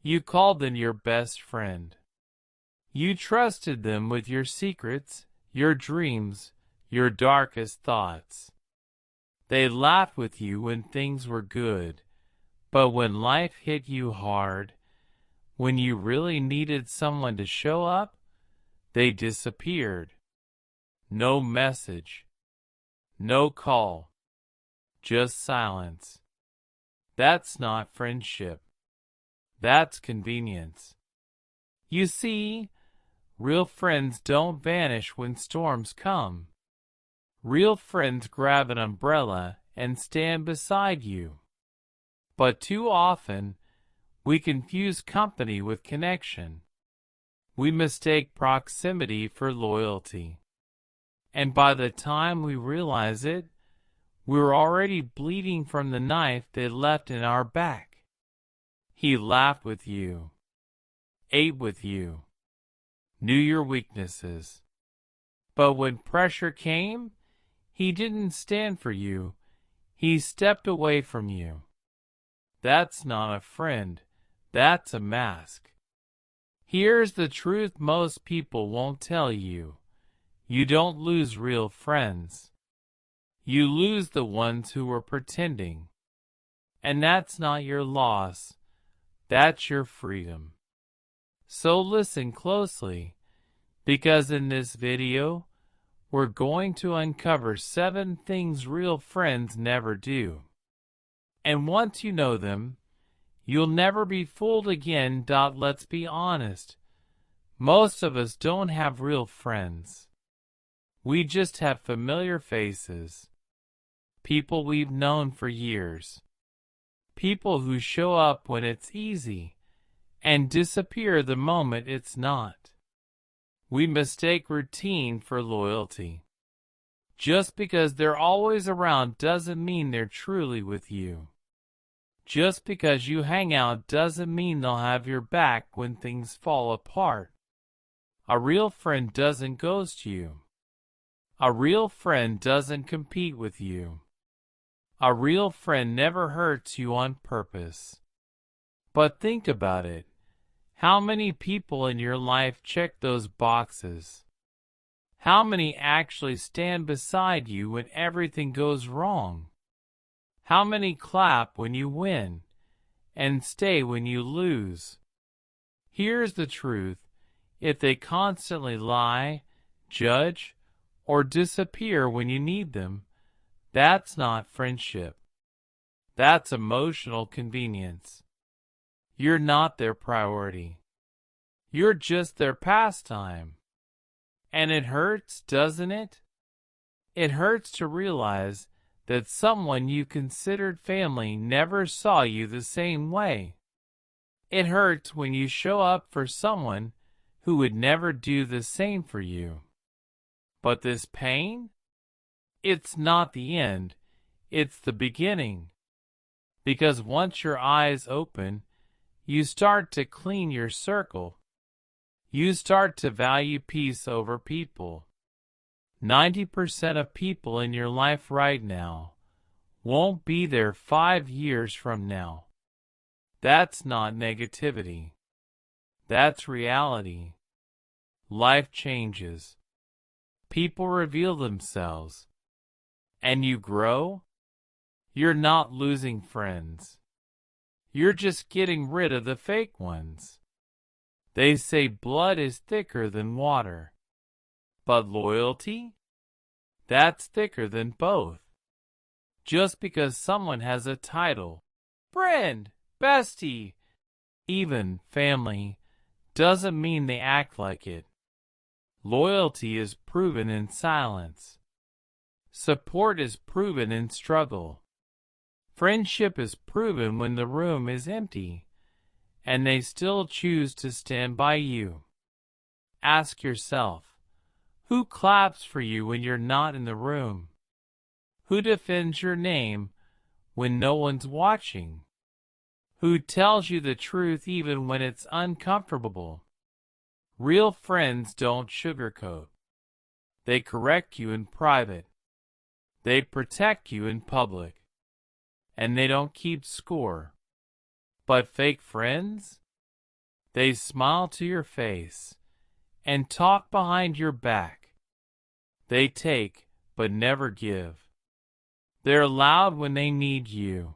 You called them your best friend. You trusted them with your secrets, your dreams, your darkest thoughts. They laughed with you when things were good, but when life hit you hard, when you really needed someone to show up, they disappeared. No message, no call, just silence. That's not friendship. That's convenience. You see, real friends don't vanish when storms come. Real friends grab an umbrella and stand beside you. But too often, we confuse company with connection. We mistake proximity for loyalty. And by the time we realize it, we're already bleeding from the knife they left in our back. He laughed with you, ate with you, knew your weaknesses. But when pressure came, he didn't stand for you. He stepped away from you. That's not a friend. That's a mask. Here's the truth most people won't tell you. You don't lose real friends. You lose the ones who were pretending. And that's not your loss. That's your freedom. So listen closely, because in this video, we're going to uncover 7 things real friends never do. And once you know them, you'll never be fooled again. Let's be honest. Most of us don't have real friends. We just have familiar faces. People we've known for years. People who show up when it's easy and disappear the moment it's not. We mistake routine for loyalty. Just because they're always around doesn't mean they're truly with you. Just because you hang out doesn't mean they'll have your back when things fall apart. A real friend doesn't ghost you. A real friend doesn't compete with you. A real friend never hurts you on purpose. But think about it. How many people in your life check those boxes? How many actually stand beside you when everything goes wrong? How many clap when you win and stay when you lose? Here's the truth. If they constantly lie, judge, or disappear when you need them, that's not friendship. That's emotional convenience. You're not their priority. You're just their pastime. And it hurts, doesn't it? It hurts to realize that someone you considered family never saw you the same way. It hurts when you show up for someone who would never do the same for you. But this pain? It's not the end, it's the beginning. Because once your eyes open, you start to clean your circle. You start to value peace over people. 90% of people in your life right now won't be there 5 years from now. That's not negativity. That's reality. Life changes. People reveal themselves. And you grow. You're not losing friends. You're just getting rid of the fake ones. They say blood is thicker than water. But loyalty? That's thicker than both. Just because someone has a title, friend, bestie, even family, doesn't mean they act like it. Loyalty is proven in silence. Support is proven in struggle. Friendship is proven when the room is empty, and they still choose to stand by you. Ask yourself, who claps for you when you're not in the room? Who defends your name when no one's watching? Who tells you the truth even when it's uncomfortable? Real friends don't sugarcoat. They correct you in private. They protect you in public. And they don't keep score. But fake friends? They smile to your face and talk behind your back. They take, but never give. They're loud when they need you,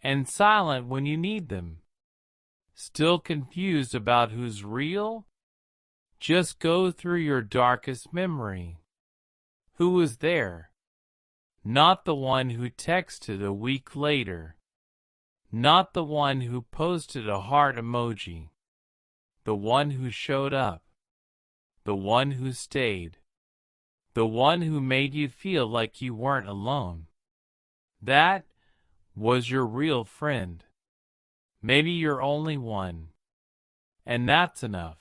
and silent when you need them. Still confused about who's real? Just go through your darkest memory. Who was there? Not the one who texted a week later. Not the one who posted a heart emoji. The one who showed up. The one who stayed. The one who made you feel like you weren't alone. That was your real friend. Maybe your only one. And that's enough.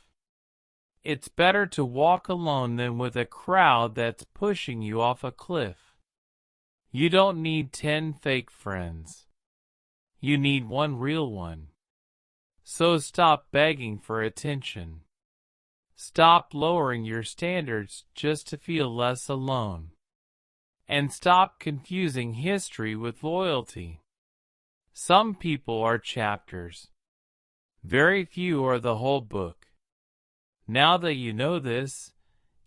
It's better to walk alone than with a crowd that's pushing you off a cliff. You don't need 10 fake friends. You need one real one. So stop begging for attention. Stop lowering your standards just to feel less alone. And stop confusing history with loyalty. Some people are chapters. Very few are the whole book. Now that you know this,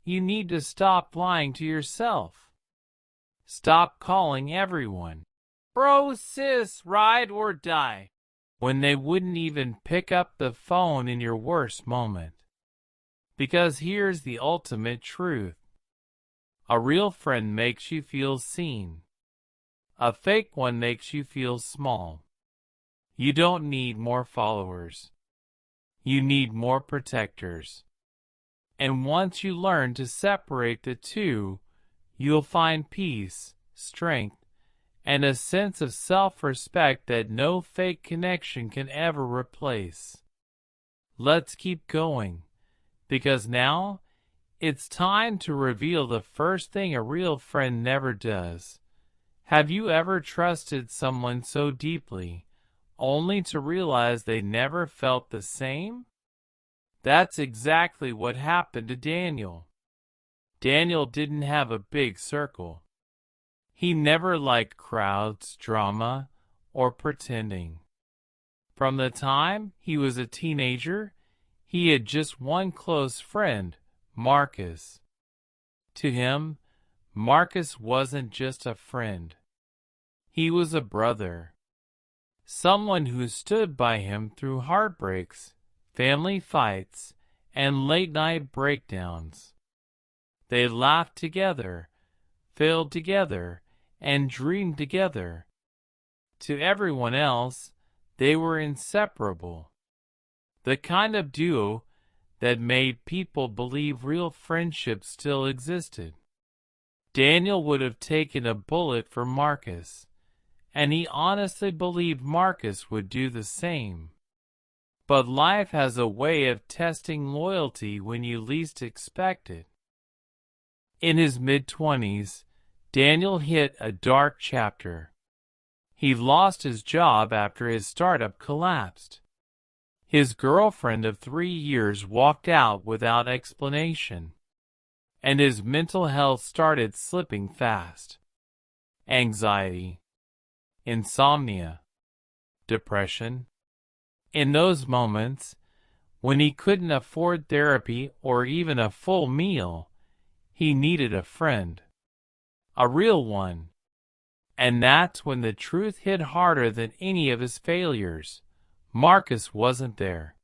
you need to stop lying to yourself. Stop calling everyone bro, sis, ride or die when they wouldn't even pick up the phone in your worst moment. Because here's the ultimate truth. A real friend makes you feel seen. A fake one makes you feel small. You don't need more followers. You need more protectors. And once you learn to separate the two, you'll find peace, strength, and a sense of self-respect that no fake connection can ever replace. Let's keep going, because now it's time to reveal the first thing a real friend never does. Have you ever trusted someone so deeply, only to realize they never felt the same? That's exactly what happened to Daniel. Daniel didn't have a big circle. He never liked crowds, drama, or pretending. From the time he was a teenager, he had just one close friend, Marcus. To him, Marcus wasn't just a friend. He was a brother. Someone who stood by him through heartbreaks, family fights, and late-night breakdowns. They laughed together, failed together, and dreamed together. To everyone else, they were inseparable. The kind of duo that made people believe real friendship still existed. Daniel would have taken a bullet for Marcus, and he honestly believed Marcus would do the same. But life has a way of testing loyalty when you least expect it. In his mid-20s, Daniel hit a dark chapter. He lost his job after his startup collapsed. His girlfriend of 3 years walked out without explanation. And his mental health started slipping fast. Anxiety, insomnia, depression. In those moments, when he couldn't afford therapy or even a full meal, he needed a friend. A real one. And that's when the truth hit harder than any of his failures. Marcus wasn't there.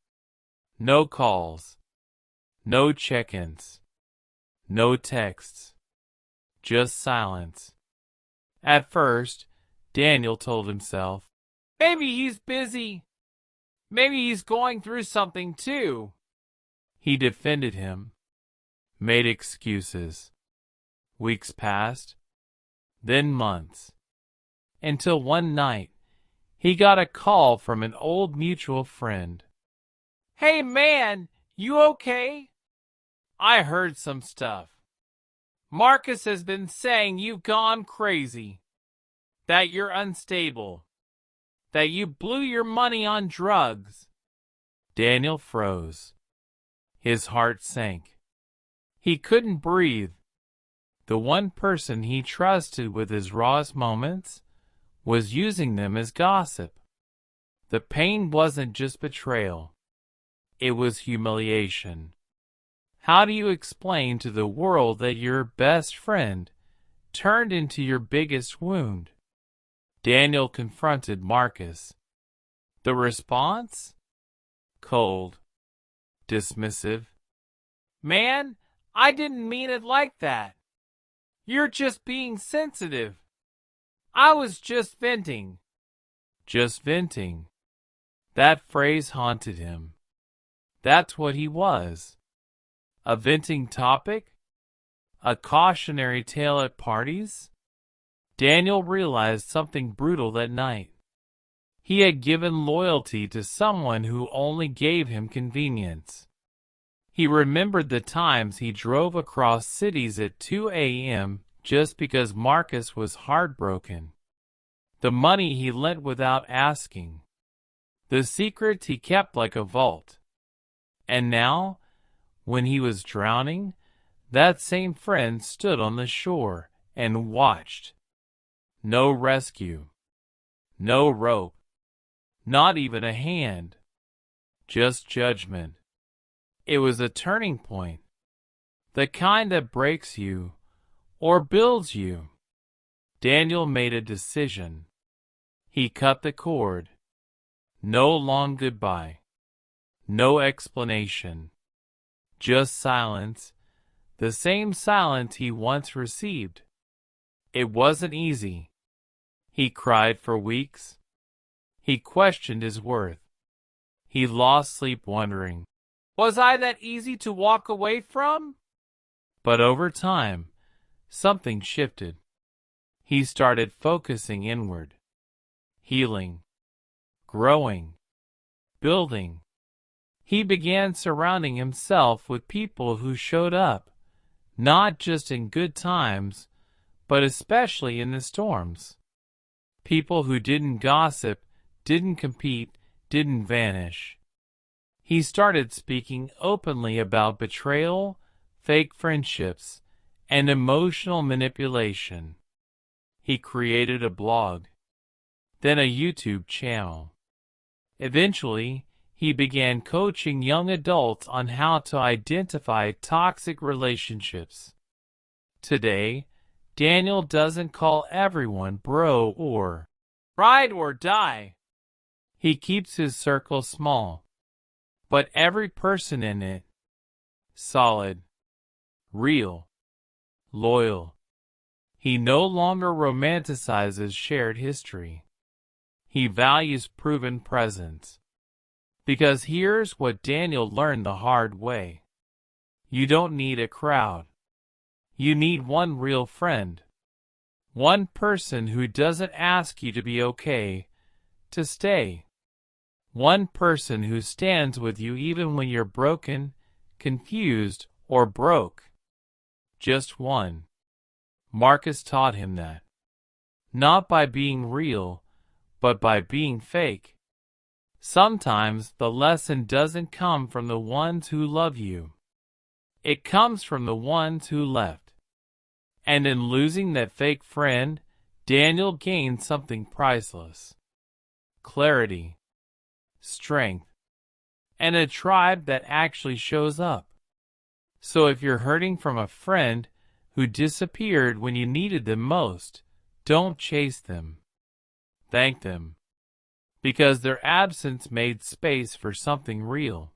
No calls. No check-ins. No texts. Just silence. At first, Daniel told himself, maybe he's busy. Maybe he's going through something too. He defended him. Made excuses. Weeks passed. Then months. Until one night, he got a call from an old mutual friend. Hey man, you okay? I heard some stuff. Marcus has been saying you've gone crazy. That you're unstable. That you blew your money on drugs. Daniel froze. His heart sank. He couldn't breathe. The one person he trusted with his rawest moments was using them as gossip. The pain wasn't just betrayal. It was humiliation. How do you explain to the world that your best friend turned into your biggest wound? Daniel confronted Marcus. The response? Cold. Dismissive. Man, I didn't mean it like that. You're just being sensitive. I was just venting. Just venting. That phrase haunted him. That's what he was. A venting topic? A cautionary tale at parties? Daniel realized something brutal that night. He had given loyalty to someone who only gave him convenience. He remembered the times he drove across cities at 2 a.m. just because Marcus was heartbroken. The money he lent without asking. The secrets he kept like a vault. And now, when he was drowning, that same friend stood on the shore and watched. No rescue. No rope. Not even a hand. Just judgment. It was a turning point. The kind that breaks you or builds you. Daniel made a decision. He cut the cord. No long goodbye. No explanation. Just silence. The same silence he once received. It wasn't easy. He cried for weeks. He questioned his worth. He lost sleep wondering, was I that easy to walk away from? But over time, something shifted. He started focusing inward. Healing. Growing. Building. He began surrounding himself with people who showed up, not just in good times, but especially in the storms. People who didn't gossip, didn't compete, didn't vanish. He started speaking openly about betrayal, fake friendships, and emotional manipulation. He created a blog, then a YouTube channel. Eventually, he began coaching young adults on how to identify toxic relationships. Today, Daniel doesn't call everyone bro or ride or die. He keeps his circle small, but every person in it, solid, real, loyal. He no longer romanticizes shared history. He values proven presence. Because here's what Daniel learned the hard way. You don't need a crowd. You need one real friend. One person who doesn't ask you to be okay, to stay. One person who stands with you even when you're broken, confused, or broke. Just one. Marcus taught him that. Not by being real, but by being fake. Sometimes the lesson doesn't come from the ones who love you. It comes from the ones who left. And in losing that fake friend, Daniel gained something priceless. Clarity, strength, and a tribe that actually shows up. So if you're hurting from a friend who disappeared when you needed them most, don't chase them. Thank them. Because their absence made space for something real.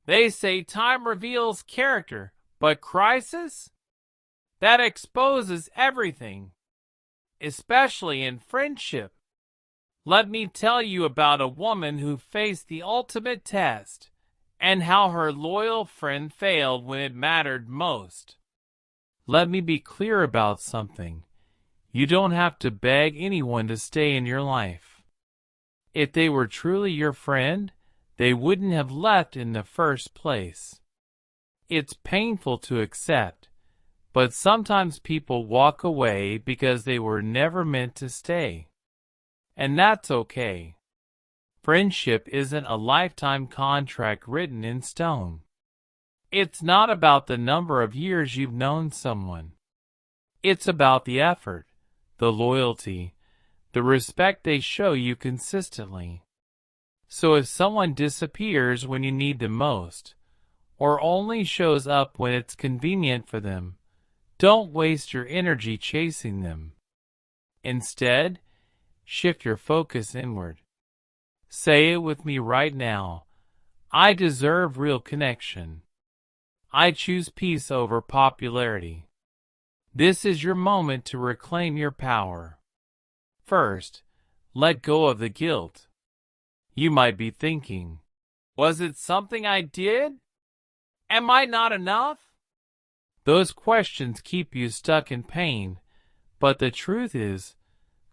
They say time reveals character, but crisis? That exposes everything, especially in friendship. Let me tell you about a woman who faced the ultimate test, and how her loyal friend failed when it mattered most. Let me be clear about something. You don't have to beg anyone to stay in your life. If they were truly your friend, they wouldn't have left in the first place. It's painful to accept, but sometimes people walk away because they were never meant to stay. And that's okay. Friendship isn't a lifetime contract written in stone. It's not about the number of years you've known someone. It's about the effort, the loyalty, the respect they show you consistently. So if someone disappears when you need them most, or only shows up when it's convenient for them, don't waste your energy chasing them. Instead, shift your focus inward. Say it with me right now. I deserve real connection. I choose peace over popularity. This is your moment to reclaim your power. First, let go of the guilt. You might be thinking, was it something I did? Am I not enough? Those questions keep you stuck in pain, but the truth is,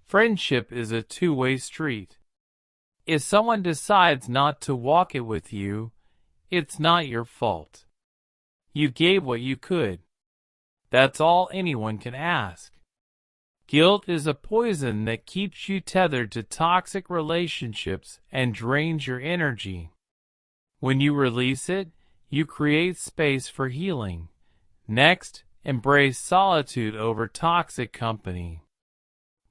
friendship is a two-way street. If someone decides not to walk it with you, it's not your fault. You gave what you could. That's all anyone can ask. Guilt is a poison that keeps you tethered to toxic relationships and drains your energy. When you release it, you create space for healing. Next, embrace solitude over toxic company.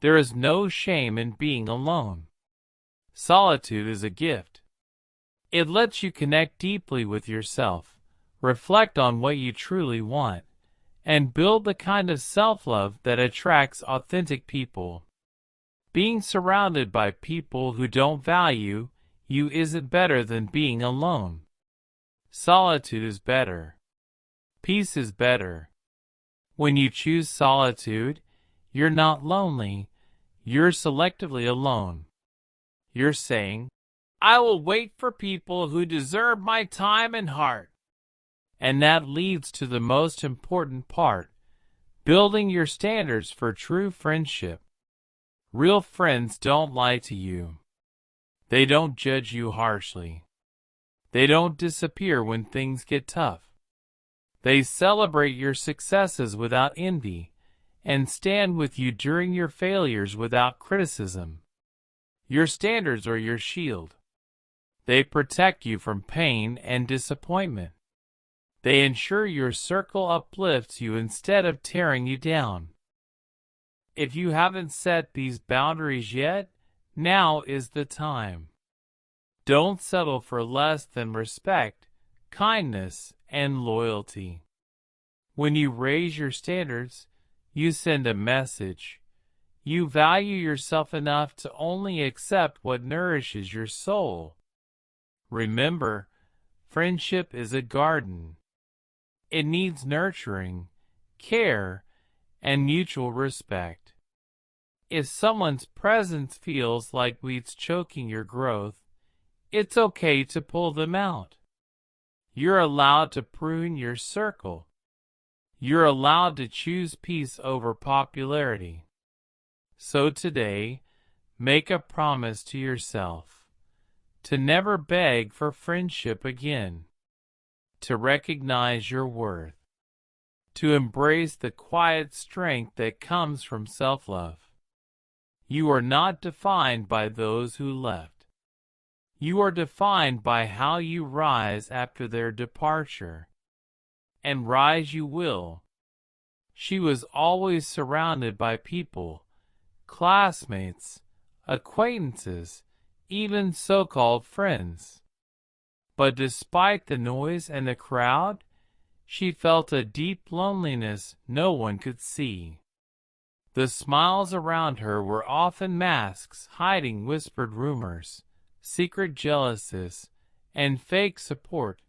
There is no shame in being alone. Solitude is a gift. It lets you connect deeply with yourself, reflect on what you truly want, and build the kind of self-love that attracts authentic people. Being surrounded by people who don't value you isn't better than being alone. Solitude is better. Peace is better. When you choose solitude, you're not lonely, you're selectively alone. You're saying, I will wait for people who deserve my time and heart. And that leads to the most important part, building your standards for true friendship. Real friends don't lie to you. They don't judge you harshly. They don't disappear when things get tough. They celebrate your successes without envy and stand with you during your failures without criticism. Your standards are your shield. They protect you from pain and disappointment. They ensure your circle uplifts you instead of tearing you down. If you haven't set these boundaries yet, now is the time. Don't settle for less than respect, kindness, and loyalty. When you raise your standards, you send a message. You value yourself enough to only accept what nourishes your soul. Remember, friendship is a garden. It needs nurturing, care, and mutual respect. If someone's presence feels like weeds choking your growth, it's okay to pull them out. You're allowed to prune your circle. You're allowed to choose peace over popularity. So today, make a promise to yourself to never beg for friendship again, to recognize your worth, to embrace the quiet strength that comes from self-love. You are not defined by those who left. You are defined by how you rise after their departure. And rise you will. She was always surrounded by people, classmates, acquaintances, even so-called friends. But despite the noise and the crowd, she felt a deep loneliness no one could see. The smiles around her were often masks hiding whispered rumors, secret jealousies, and fake support.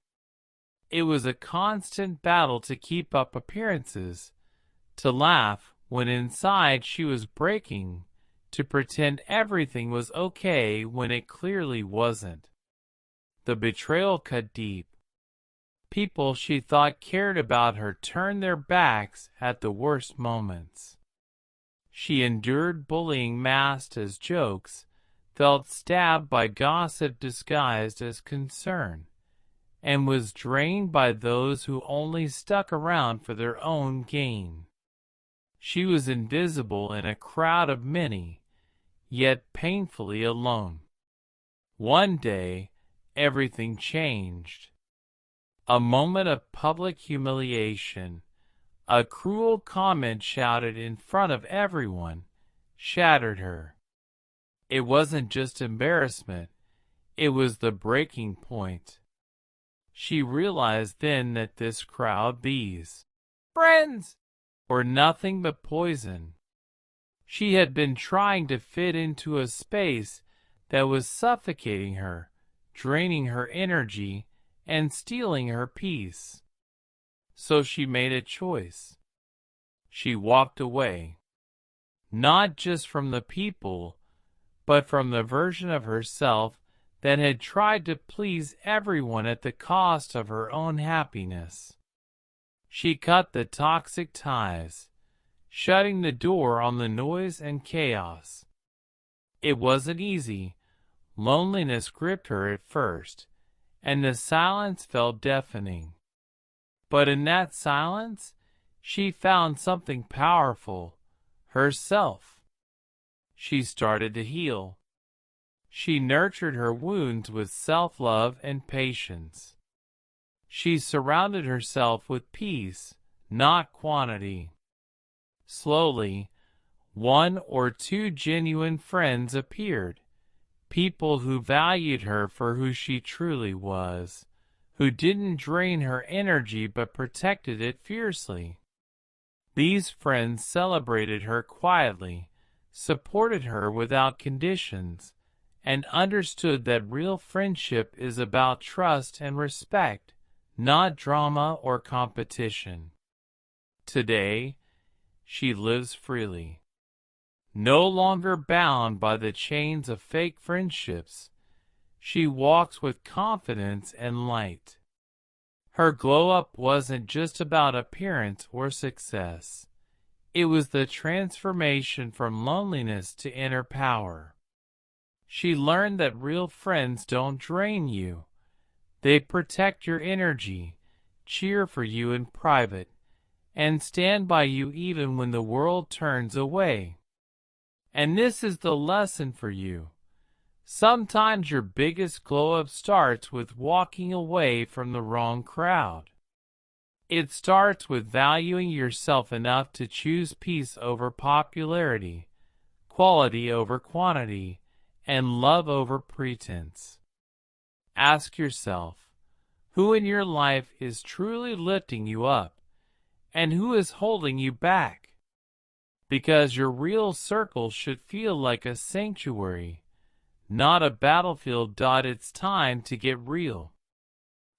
It was a constant battle to keep up appearances, to laugh when inside she was breaking, to pretend everything was okay when it clearly wasn't. The betrayal cut deep. People she thought cared about her turned their backs at the worst moments. She endured bullying masked as jokes, felt stabbed by gossip disguised as concern, and was drained by those who only stuck around for their own gain. She was invisible in a crowd of many, yet painfully alone. One day, everything changed. A moment of public humiliation, a cruel comment shouted in front of everyone, shattered her. It wasn't just embarrassment, It was the breaking point. She realized then that this crowd, these friends, were nothing but poison. She had been trying to fit into a space that was suffocating her, draining her energy, and stealing her peace. So she made a choice. She walked away, not just from the people, but from the version of herself that had tried to please everyone at the cost of her own happiness. She cut the toxic ties, shutting the door on the noise and chaos. It wasn't easy. Loneliness gripped her at first, and the silence felt deafening. But in that silence, she found something powerful, herself. She started to heal. She nurtured her wounds with self-love and patience. She surrounded herself with peace, not quantity. Slowly, one or two genuine friends appeared, people who valued her for who she truly was, who didn't drain her energy but protected it fiercely. These friends celebrated her quietly, supported her without conditions, and understood that real friendship is about trust and respect, not drama or competition. Today, she lives freely, no longer bound by the chains of fake friendships. She walks with confidence and light. Her glow-up wasn't just about appearance or success. It was the transformation from loneliness to inner power. She learned that real friends don't drain you. They protect your energy, cheer for you in private, and stand by you even when the world turns away. And this is the lesson for you. Sometimes your biggest glow-up starts with walking away from the wrong crowd. It starts with valuing yourself enough to choose peace over popularity, quality over quantity, and love over pretense. Ask yourself, who in your life is truly lifting you up, and who is holding you back? Because your real circle should feel like a sanctuary, not a battlefield. It's time to get real.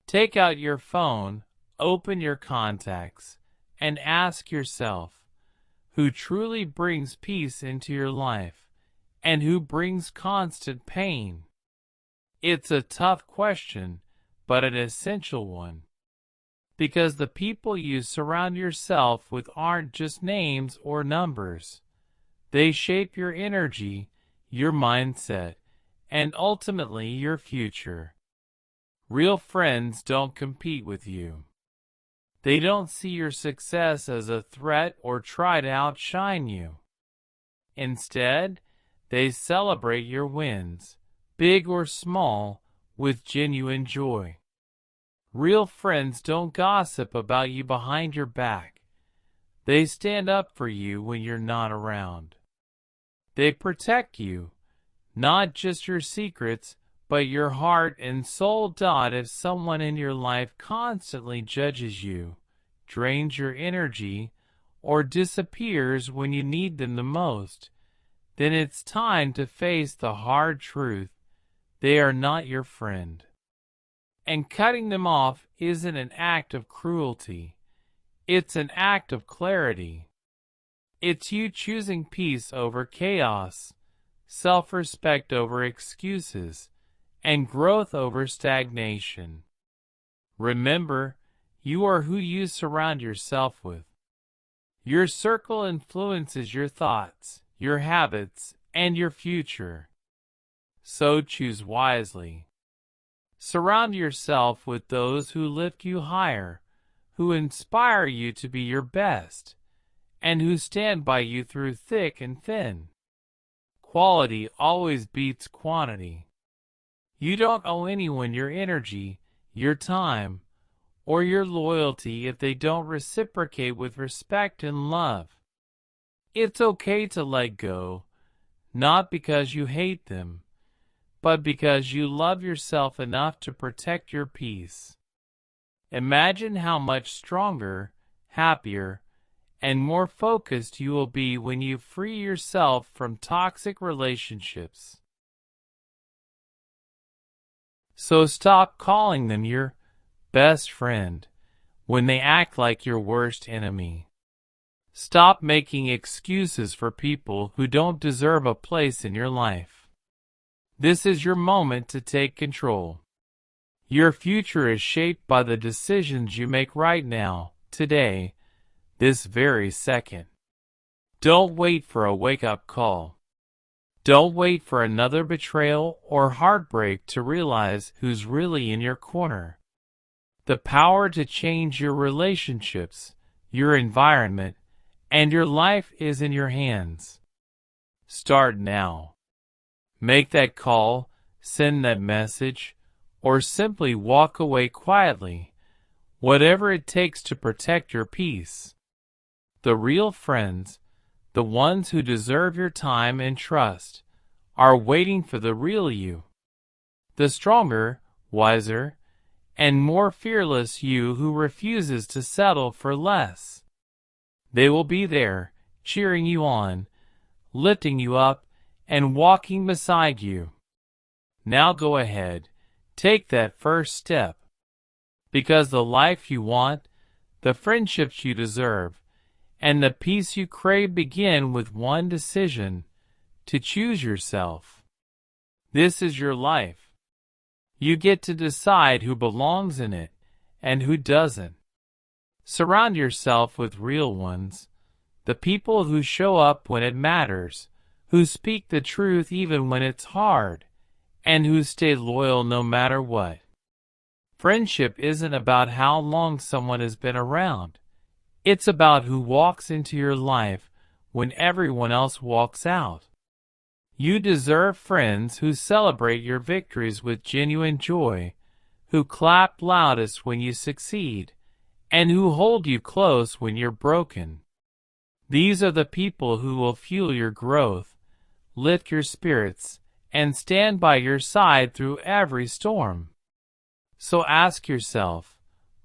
Take out your phone, open your contacts, and ask yourself, who truly brings peace into your life, and who brings constant pain? It's a tough question, but an essential one. Because the people you surround yourself with aren't just names or numbers. They shape your energy, your mindset, and ultimately your future. Real friends don't compete with you. They don't see your success as a threat or try to outshine you. Instead, they celebrate your wins, big or small, with genuine joy. Real friends don't gossip about you behind your back. They stand up for you when you're not around. They protect you, not just your secrets, but your heart and soul. If someone in your life constantly judges you, drains your energy, or disappears when you need them the most, then it's time to face the hard truth. They are not your friend. And cutting them off isn't an act of cruelty. It's an act of clarity. It's you choosing peace over chaos, self-respect over excuses, and growth over stagnation. Remember, you are who you surround yourself with. Your circle influences your thoughts, your habits, and your future. So choose wisely. Surround yourself with those who lift you higher, who inspire you to be your best, and who stand by you through thick and thin. Quality always beats quantity. You don't owe anyone your energy, your time, or your loyalty if they don't reciprocate with respect and love. It's okay to let go, not because you hate them, but because you love yourself enough to protect your peace. Imagine how much stronger, happier, and more focused you will be when you free yourself from toxic relationships. So stop calling them your best friend when they act like your worst enemy. Stop making excuses for people who don't deserve a place in your life. This is your moment to take control. Your future is shaped by the decisions you make right now, today, this very second. Don't wait for a wake-up call. Don't wait for another betrayal or heartbreak to realize who's really in your corner. The power to change your relationships, your environment, and your life is in your hands. Start now. Make that call, send that message, or simply walk away quietly, whatever it takes to protect your peace. The real friends, the ones who deserve your time and trust, are waiting for the real you. The stronger, wiser, and more fearless you who refuses to settle for less. They will be there, cheering you on, lifting you up, and walking beside you. Now go ahead, take that first step. Because the life you want, the friendships you deserve, and the peace you crave begin with one decision: to choose yourself. This is your life. You get to decide who belongs in it and who doesn't. Surround yourself with real ones, the people who show up when it matters, who speak the truth even when it's hard, and who stay loyal no matter what. Friendship isn't about how long someone has been around. It's about who walks into your life when everyone else walks out. You deserve friends who celebrate your victories with genuine joy, who clap loudest when you succeed, and who hold you close when you're broken. These are the people who will fuel your growth, lift your spirits, and stand by your side through every storm. So ask yourself,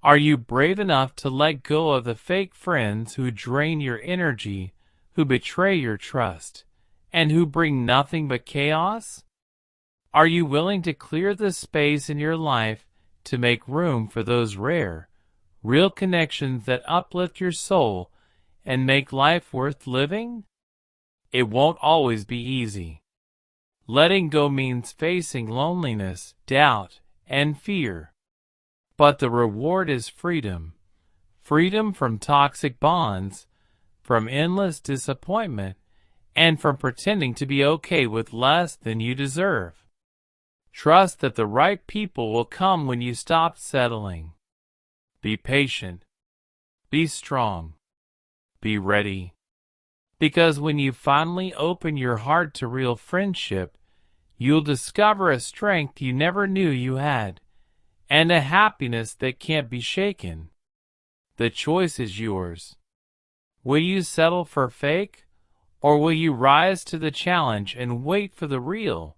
are you brave enough to let go of the fake friends who drain your energy, who betray your trust, and who bring nothing but chaos? Are you willing to clear the space in your life to make room for those rare, real connections that uplift your soul and make life worth living? It won't always be easy. Letting go means facing loneliness, doubt, and fear. But the reward is freedom. Freedom from toxic bonds, from endless disappointment, and from pretending to be okay with less than you deserve. Trust that the right people will come when you stop settling. Be patient. Be strong. Be ready. Because when you finally open your heart to real friendship, you'll discover a strength you never knew you had, and a happiness that can't be shaken. The choice is yours. Will you settle for fake, or will you rise to the challenge and wait for the real?